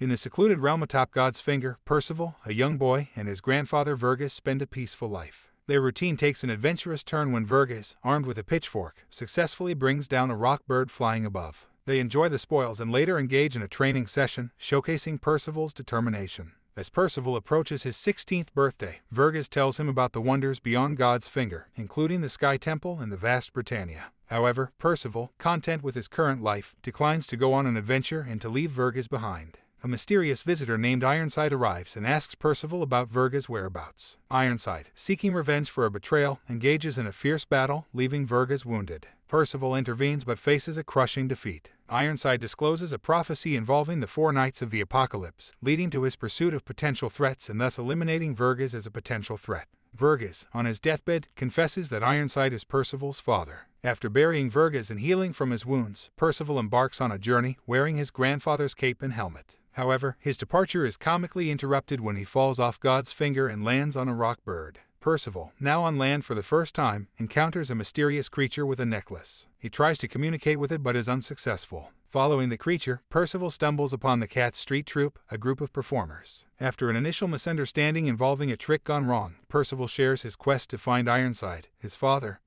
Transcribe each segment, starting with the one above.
In the secluded realm atop God's finger, Percival, a young boy, and his grandfather Verges spend a peaceful life. Their routine takes an adventurous turn when Verges, armed with a pitchfork, successfully brings down a rock bird flying above. They enjoy the spoils and later engage in a training session, showcasing Percival's determination. As Percival approaches his 16th birthday, Verges tells him about the wonders beyond God's finger, including the Sky Temple and the vast Britannia. However, Percival, content with his current life, declines to go on an adventure and to leave Verges behind. A mysterious visitor named Ironside arrives and asks Percival about Verges' whereabouts. Ironside, seeking revenge for a betrayal, engages in a fierce battle, leaving Verges wounded. Percival intervenes but faces a crushing defeat. Ironside discloses a prophecy involving the 4 Knights of the Apocalypse, leading to his pursuit of potential threats and thus eliminating Verges as a potential threat. Verges, on his deathbed, confesses that Ironside is Percival's father. After burying Verges and healing from his wounds, Percival embarks on a journey, wearing his grandfather's cape and helmet. However, his departure is comically interrupted when he falls off God's finger and lands on a rock bird. Percival, now on land for the first time, encounters a mysterious creature with a necklace. He tries to communicate with it but is unsuccessful. Following the creature, Percival stumbles upon the Cat Street Troupe, a group of performers. After an initial misunderstanding involving a trick gone wrong, Percival shares his quest to find Ironside, his father,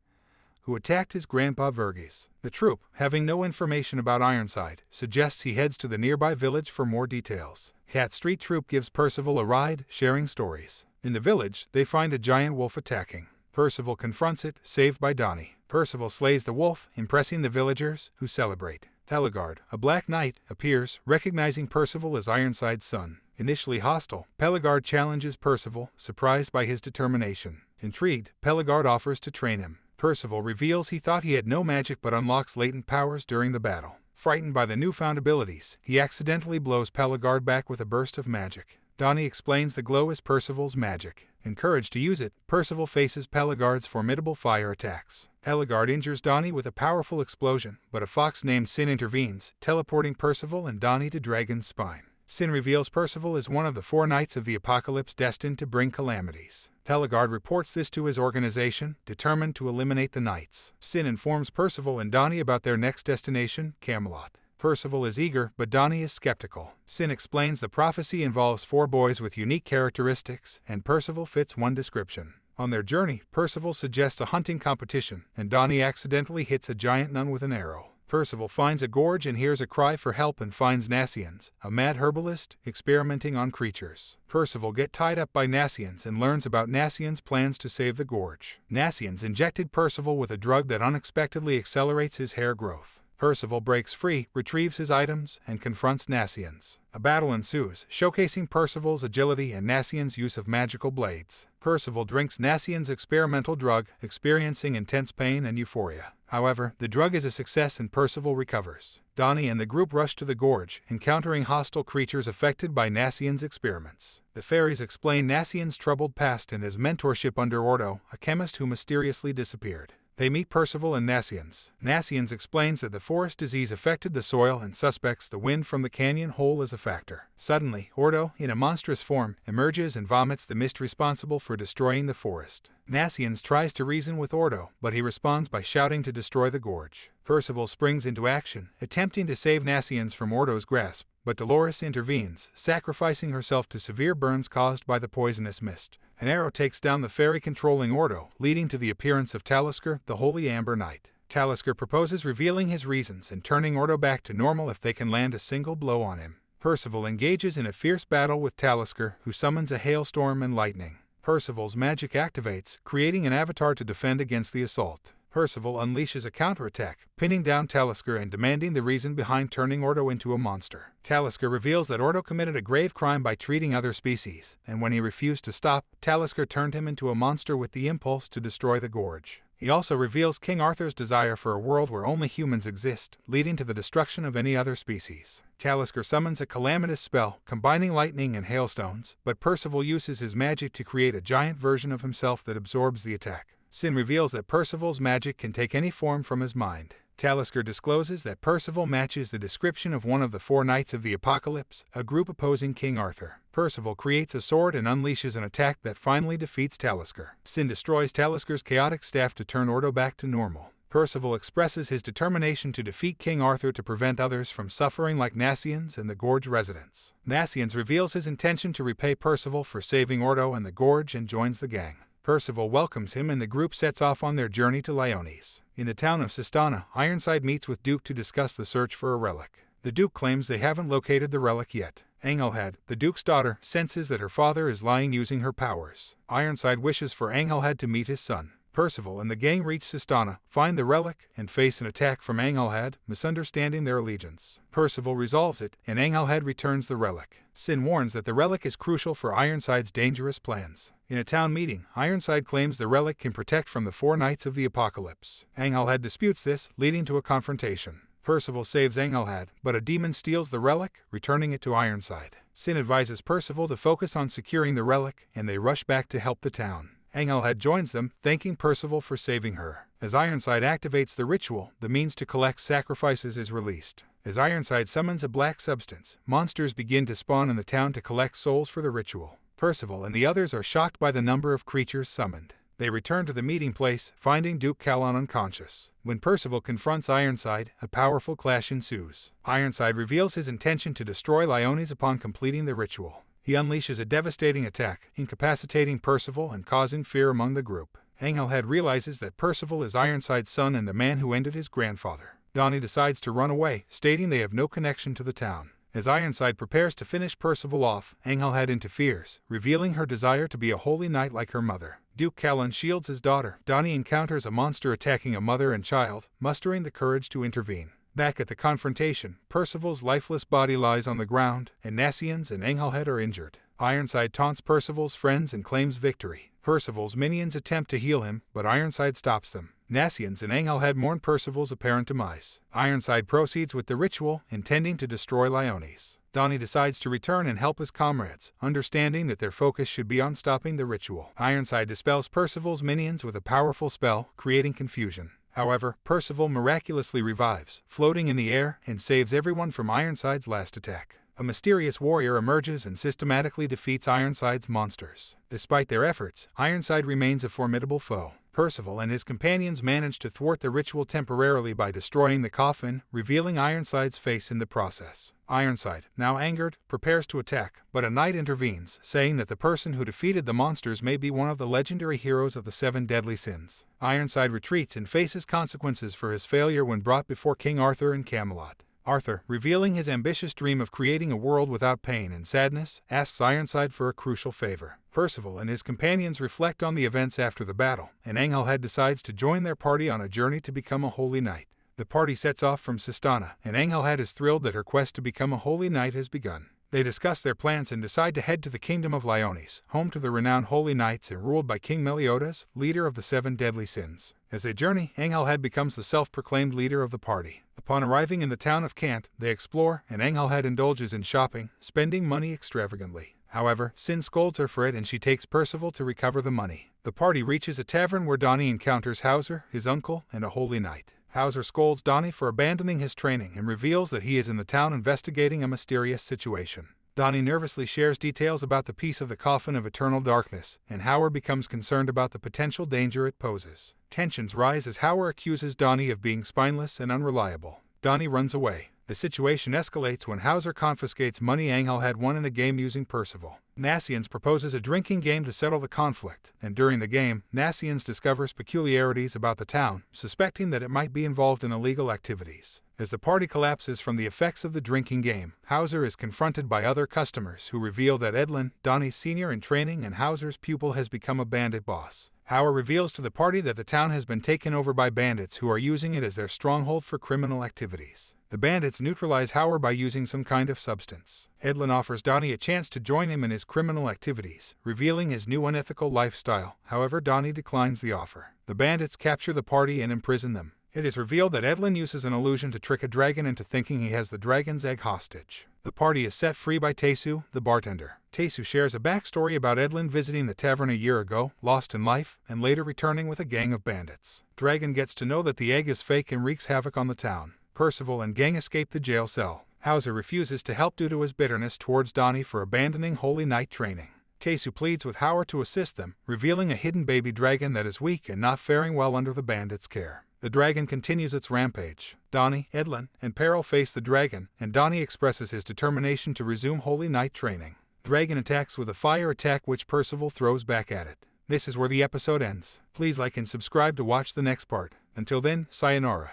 who attacked his grandpa Verges. The troupe, having no information about Ironside, suggests he heads to the nearby village for more details. Cat Street Troupe gives Percival a ride, sharing stories. In the village, they find a giant wolf attacking. Percival confronts it, saved by Donnie. Percival slays the wolf, impressing the villagers, who celebrate. Peligard, a black knight, appears, recognizing Percival as Ironside's son. Initially hostile, Peligard challenges Percival, surprised by his determination. Intrigued, Peligard offers to train him. Percival reveals he thought he had no magic but unlocks latent powers during the battle. Frightened by the newfound abilities, he accidentally blows Peligard back with a burst of magic. Donnie explains the glow is Percival's magic. Encouraged to use it, Percival faces Peligard's formidable fire attacks. Peligard injures Donnie with a powerful explosion, but a fox named Sin intervenes, teleporting Percival and Donnie to Dragon's Spine. Sin reveals Percival is one of the 4 Knights of the Apocalypse destined to bring calamities. Peligard reports this to his organization, determined to eliminate the Knights. Sin informs Percival and Donnie about their next destination, Camelot. Percival is eager, but Donnie is skeptical. Sin explains the prophecy involves 4 boys with unique characteristics, and Percival fits one description. On their journey, Percival suggests a hunting competition, and Donnie accidentally hits a giant nun with an arrow. Percival finds a gorge and hears a cry for help and finds Nassians, a mad herbalist, experimenting on creatures. Percival gets tied up by Nassians and learns about Nassians' plans to save the gorge. Nassians injected Percival with a drug that unexpectedly accelerates his hair growth. Percival breaks free, retrieves his items, and confronts Nassians. A battle ensues, showcasing Percival's agility and Nassian's use of magical blades. Percival drinks Nassian's experimental drug, experiencing intense pain and euphoria. However, the drug is a success and Percival recovers. Donnie and the group rush to the gorge, encountering hostile creatures affected by Nassian's experiments. The fairies explain Nassian's troubled past and his mentorship under Ordo, a chemist who mysteriously disappeared. They meet Percival and Nassians. Nassians explains that the forest disease affected the soil and suspects the wind from the canyon hole as a factor. Suddenly, Ordo, in a monstrous form, emerges and vomits the mist responsible for destroying the forest. Nassians tries to reason with Ordo, but he responds by shouting to destroy the gorge. Percival springs into action, attempting to save Nassians from Ordo's grasp, but Dolores intervenes, sacrificing herself to severe burns caused by the poisonous mist. An arrow takes down the fairy controlling Ordo, leading to the appearance of Talisker, the Holy Amber Knight. Talisker proposes revealing his reasons and turning Ordo back to normal if they can land a single blow on him. Percival engages in a fierce battle with Talisker, who summons a hailstorm and lightning. Percival's magic activates, creating an avatar to defend against the assault. Percival unleashes a counterattack, pinning down Talisker and demanding the reason behind turning Ordo into a monster. Talisker reveals that Ordo committed a grave crime by treating other species, and when he refused to stop, Talisker turned him into a monster with the impulse to destroy the gorge. He also reveals King Arthur's desire for a world where only humans exist, leading to the destruction of any other species. Talisker summons a calamitous spell, combining lightning and hailstones, but Percival uses his magic to create a giant version of himself that absorbs the attack. Sin reveals that Percival's magic can take any form from his mind. Talisker discloses that Percival matches the description of one of the 4 Knights of the Apocalypse, a group opposing King Arthur. Percival creates a sword and unleashes an attack that finally defeats Talisker. Sin destroys Talisker's chaotic staff to turn Ordo back to normal. Percival expresses his determination to defeat King Arthur to prevent others from suffering like Nassians and the Gorge residents. Nassians reveals his intention to repay Percival for saving Ordo and the Gorge and joins the gang. Percival welcomes him and the group sets off on their journey to Lyones. In the town of Sistana, Ironside meets with Duke to discuss the search for a relic. The Duke claims they haven't located the relic yet. Engelhead, the Duke's daughter, senses that her father is lying using her powers. Ironside wishes for Engelhead to meet his son. Percival and the gang reach Sistana, find the relic, and face an attack from Engelhead, misunderstanding their allegiance. Percival resolves it, and Engelhead returns the relic. Sin warns that the relic is crucial for Ironside's dangerous plans. In a town meeting, Ironside claims the relic can protect from the 4 Knights of the Apocalypse. Engelhead disputes this, leading to a confrontation. Percival saves Engelhead, but a demon steals the relic, returning it to Ironside. Sin advises Percival to focus on securing the relic, and they rush back to help the town. Engelhead joins them, thanking Percival for saving her. As Ironside activates the ritual, the means to collect sacrifices is released. As Ironside summons a black substance, monsters begin to spawn in the town to collect souls for the ritual. Percival and the others are shocked by the number of creatures summoned. They return to the meeting place, finding Duke Calon unconscious. When Percival confronts Ironside, a powerful clash ensues. Ironside reveals his intention to destroy Lyones upon completing the ritual. He unleashes a devastating attack, incapacitating Percival and causing fear among the group. Engelhead realizes that Percival is Ironside's son and the man who ended his grandfather. Donnie decides to run away, stating they have no connection to the town. As Ironside prepares to finish Percival off, Engelhead interferes, revealing her desire to be a holy knight like her mother. Duke Calon shields his daughter. Donnie encounters a monster attacking a mother and child, mustering the courage to intervene. Back at the confrontation, Percival's lifeless body lies on the ground, and Nassians and Engelhead are injured. Ironside taunts Percival's friends and claims victory. Percival's minions attempt to heal him, but Ironside stops them. Nassians and Engelhead mourn Percival's apparent demise. Ironside proceeds with the ritual, intending to destroy Lyones. Donnie decides to return and help his comrades, understanding that their focus should be on stopping the ritual. Ironside dispels Percival's minions with a powerful spell, creating confusion. However, Percival miraculously revives, floating in the air, and saves everyone from Ironside's last attack. A mysterious warrior emerges and systematically defeats Ironside's monsters. Despite their efforts, Ironside remains a formidable foe. Percival and his companions manage to thwart the ritual temporarily by destroying the coffin, revealing Ironside's face in the process. Ironside, now angered, prepares to attack, but a knight intervenes, saying that the person who defeated the monsters may be one of the legendary heroes of the 7 deadly sins. Ironside retreats and faces consequences for his failure when brought before King Arthur in Camelot. Arthur, revealing his ambitious dream of creating a world without pain and sadness, asks Ironside for a crucial favor. Percival and his companions reflect on the events after the battle, and Engelhead decides to join their party on a journey to become a holy knight. The party sets off from Sistana, and Engelhead is thrilled that her quest to become a holy knight has begun. They discuss their plans and decide to head to the kingdom of Lyones, home to the renowned holy knights and ruled by King Meliodas, leader of the 7 deadly sins. As they journey, Engelhead becomes the self-proclaimed leader of the party. Upon arriving in the town of Kant, they explore, and Engelhead indulges in shopping, spending money extravagantly. However, Sin scolds her for it and she takes Percival to recover the money. The party reaches a tavern where Donnie encounters Hauser, his uncle, and a holy knight. Hauser scolds Donnie for abandoning his training and reveals that he is in the town investigating a mysterious situation. Donnie nervously shares details about the piece of the coffin of eternal darkness, and Hauer becomes concerned about the potential danger it poses. Tensions rise as Hauer accuses Donnie of being spineless and unreliable. Donnie runs away. The situation escalates when Hauser confiscates money Engelhead won in a game using Percival. Nassians proposes a drinking game to settle the conflict, and during the game, Nassians discovers peculiarities about the town, suspecting that it might be involved in illegal activities. As the party collapses from the effects of the drinking game, Hauser is confronted by other customers who reveal that Edlin, Donnie's senior in training and Hauser's pupil, has become a bandit boss. Hauer reveals to the party that the town has been taken over by bandits who are using it as their stronghold for criminal activities. The bandits neutralize Hauer by using some kind of substance. Edlin offers Donnie a chance to join him in his criminal activities, revealing his new unethical lifestyle. However, Donnie declines the offer. The bandits capture the party and imprison them. It is revealed that Edlin uses an illusion to trick a dragon into thinking he has the dragon's egg hostage. The party is set free by Tesu, the bartender. Tesu shares a backstory about Edlin visiting the tavern a year ago, lost in life, and later returning with a gang of bandits. Dragon gets to know that the egg is fake and wreaks havoc on the town. Percival and gang escape the jail cell. Hauser refuses to help due to his bitterness towards Donnie for abandoning Holy Knight training. Kesu pleads with Howard to assist them, revealing a hidden baby dragon that is weak and not faring well under the bandits' care. The dragon continues its rampage. Donnie, Edlin, and Peril face the dragon, and Donnie expresses his determination to resume Holy Knight training. Dragon attacks with a fire attack which Percival throws back at it. This is where the episode ends. Please like and subscribe to watch the next part. Until then, sayonara.